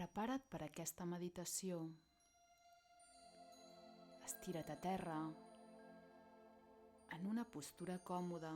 Prepara't per aquesta meditació. Estira't a terra, en una postura còmoda,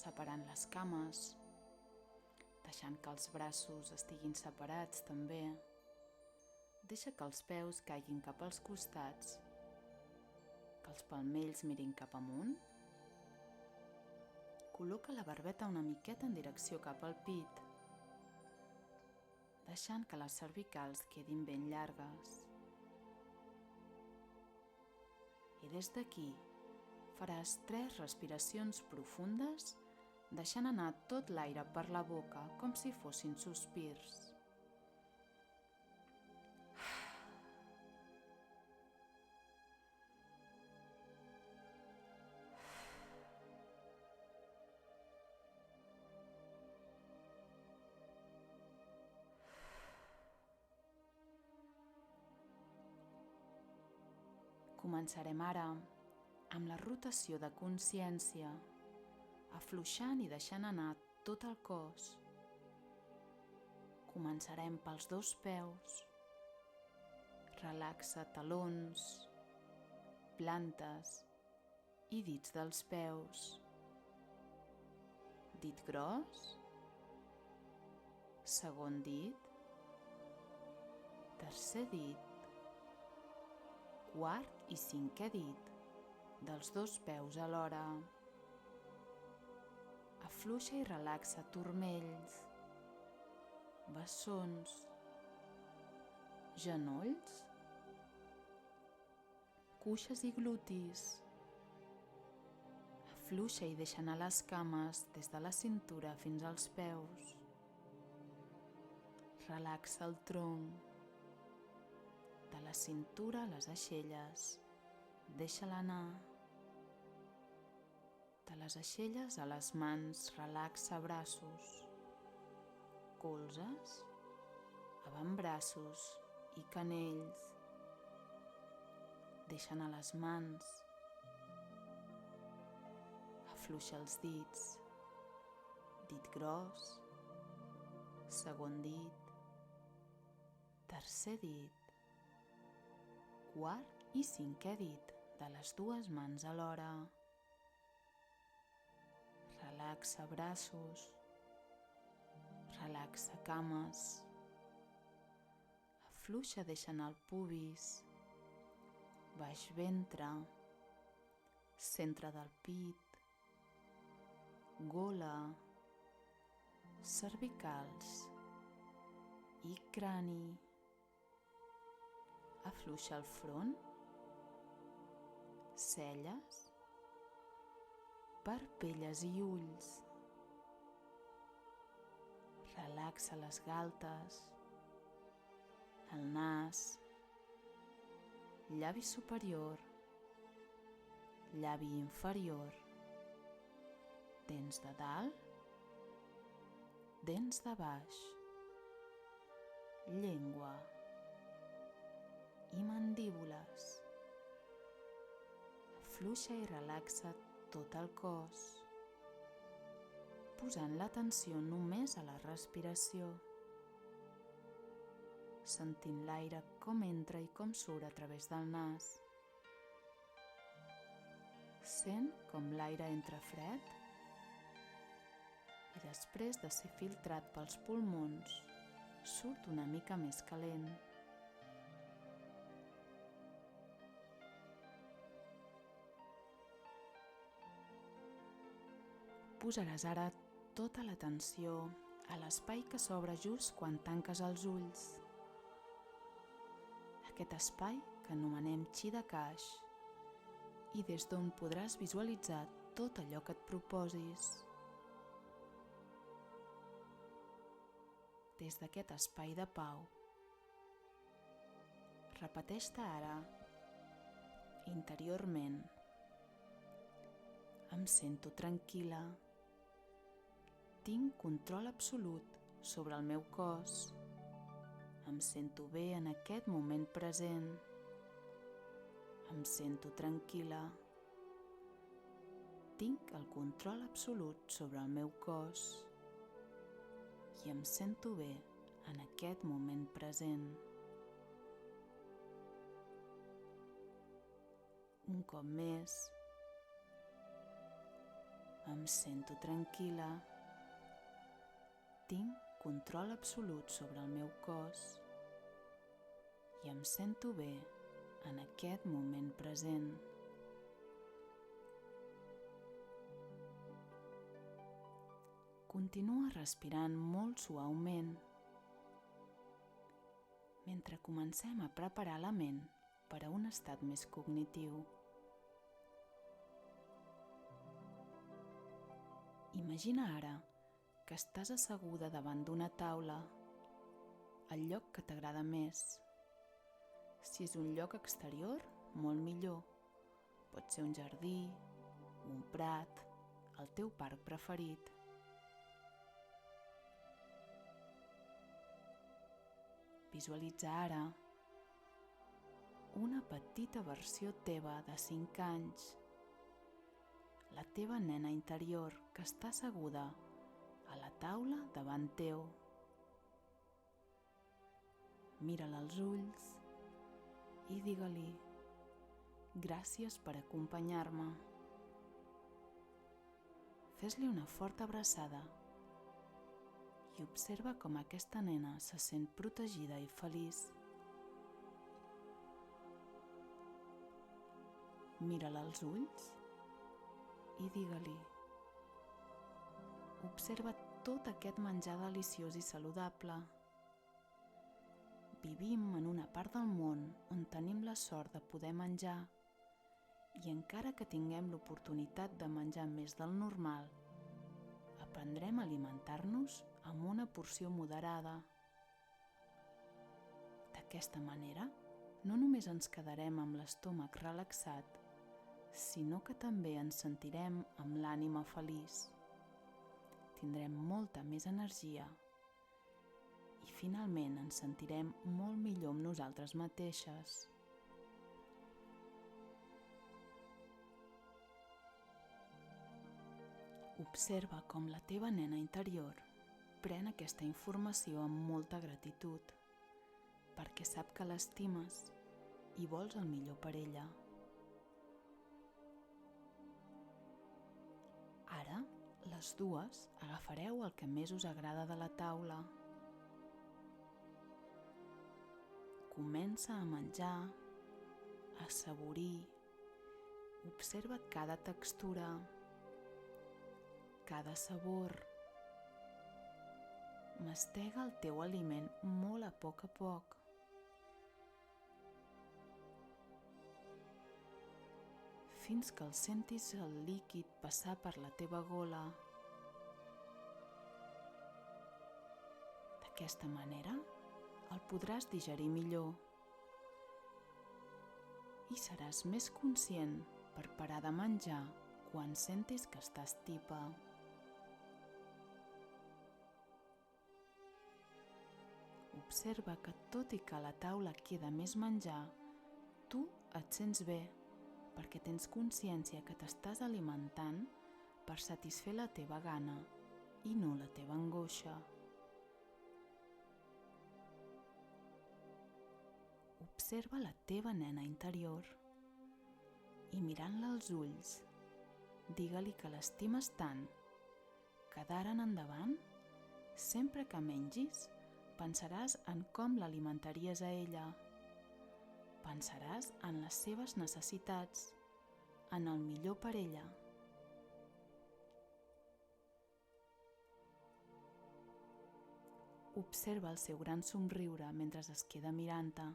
separant les cames, deixant que els braços estiguin separats també. Deixa que els peus caiguin cap als costats, que els palmells mirin cap amunt. Col·loca la barbeta una miqueta en direcció cap al pit, deixant que les cervicals quedin ben llargues. I des d'aquí faràs 3 respiracions profundes, deixant anar tot l'aire per la boca com si fossin sospirs. Començarem ara amb la rotació de consciència, afluixant i deixant anar tot el cos. Començarem pels 2 peus. Relaxa talons, plantes i dits dels peus. Dit gros, segon dit, tercer dit, quart i 5è dit dels 2 peus alhora. Afluixa i relaxa turmells, bessons, genolls, cuixes i glutis. Afluixa i deixa anar les cames des de la cintura fins als peus. Relaxa el tronc. De la cintura a les aixelles, deixa-la anar. De les aixelles a les mans, relaxa braços, colzes, avantbraços i canells. Deixa anar les mans. Afluixa els dits. Dit gros, segon dit, tercer dit, quart i 5è dit de les 2 mans alhora. Relaxa braços, relaxa cames, afluixa, deixa anar el pubis, baix ventre, centre del pit, gola, cervicals i crani. Afluixa el front, celles, parpelles i ulls. Relaxa les galtes, el nas, llavi superior, llavi inferior, dents de dalt, dents de baix, llengua i mandíbules. Afluixa i relaxa tot el cos, posant l'atenció només a la respiració, sentint l'aire com entra i com surt a través del nas. Sent com l'aire entra fred i després de ser filtrat pels pulmons, surt una mica més calent. Posaràs ara tota l'atenció a l'espai que s'obre just quan tanques els ulls. Aquest espai que anomenem Chi de Caix i des d'on podràs visualitzar tot allò que et proposis. Des d'aquest espai de pau, repeteix-te ara interiorment: em sento tranquil·la. Tinc control absolut sobre el meu cos. Em sento bé en aquest moment present. Em sento tranquil·la. Tinc el control absolut sobre el meu cos i em sento bé en aquest moment present. Un cop més, em sento tranquil·la, tinc control absolut sobre el meu cos i em sento bé en aquest moment present. Continua respirant molt suaument mentre comencem a preparar la ment per a un estat més cognitiu. Imagina ara que estàs asseguda davant d'una taula, el lloc que t'agrada més. Si és un lloc exterior, molt millor. Pot ser un jardí, un prat, el teu parc preferit. Visualitza ara una petita versió teva de 5 anys, la teva nena interior que està asseguda a la taula davant teu. Mira-la als ulls i digue-li: gràcies per acompanyar-me. Fes-li una forta abraçada i observa com aquesta nena se sent protegida i feliç. Mira-la als ulls i digue-li: observa tot aquest menjar deliciós i saludable. Vivim en una part del món on tenim la sort de poder menjar i encara que tinguem l'oportunitat de menjar més del normal, aprendrem a alimentar-nos amb una porció moderada. D'aquesta manera, no només ens quedarem amb l'estómac relaxat, sinó que també ens sentirem amb l'ànima feliç. Tindrem molta més energia i finalment ens sentirem molt millor amb nosaltres mateixes. Observa com la teva nena interior pren aquesta informació amb molta gratitud, perquè sap que l'estimes i vols el millor per ella. Ara, les dues agafareu el que més us agrada de la taula. Comença a menjar, a assaborir, observa cada textura, cada sabor. Mastega el teu aliment molt a poc, fins que el sentis el líquid passar per la teva gola. D'aquesta manera el podràs digerir millor i seràs més conscient per parar de menjar quan sentis que estàs tipa. Observa que tot i que a la taula queda més menjar, tu et sents bé perquè tens consciència que t'estàs alimentant per satisfer la teva gana i no la teva angoixa. Observa la teva nena interior i mirant-la als ulls, digue-li que l'estimes tant que d'ara en endavant, sempre que mengis, pensaràs en com l'alimentaries a ella. Pensaràs en les seves necessitats, en el millor per ella. Observa el seu gran somriure mentre es queda mirant-te.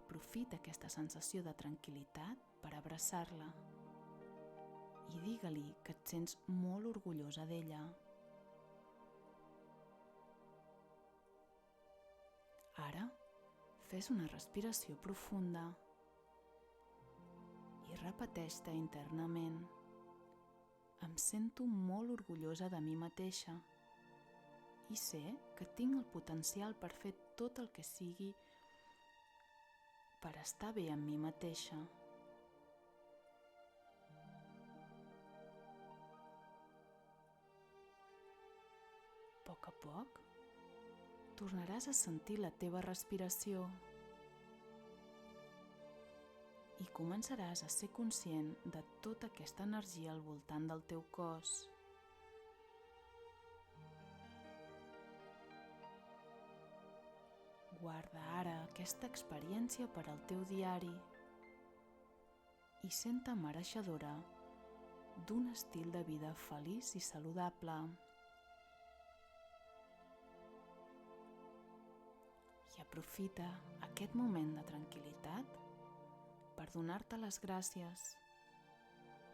Aprofita aquesta sensació de tranquil·litat per abraçar-la i digue-li que et sents molt orgullosa d'ella. Ara, fes una respiració profunda i repeteix-te internament: em sento molt orgullosa de mi mateixa i sé que tinc el potencial per fer tot el que sigui per estar bé amb mi mateixa. A poc, tornaràs a sentir la teva respiració i començaràs a ser conscient de tota aquesta energia al voltant del teu cos. Guarda ara aquesta experiència per al teu diari i sent-te mereixedora d'un estil de vida feliç i saludable. I aprofita aquest moment de tranquil·litat per donar-te les gràcies,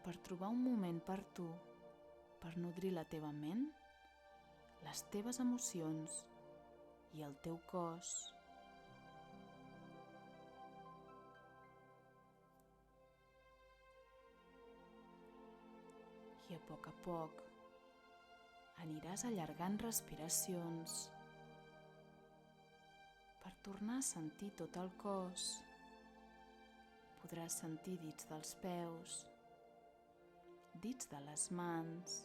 per trobar un moment per tu, per nodrir la teva ment, les teves emocions i el teu cos. I a poc aniràs allargant respiracions per tornar a sentir tot el cos. Podràs sentir dits dels peus, dits de les mans,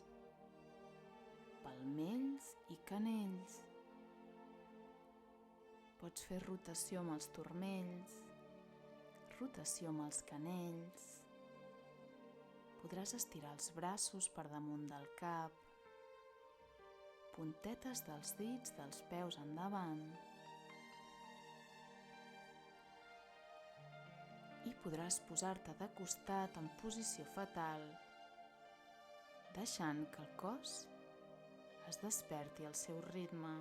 palmells i canells. Pots fer rotació amb els turmells, rotació amb els canells. Podràs estirar els braços per damunt del cap, puntetes dels dits dels peus endavant. I podràs posar-te de costat en posició fetal, deixant que el cos es desperti al seu ritme.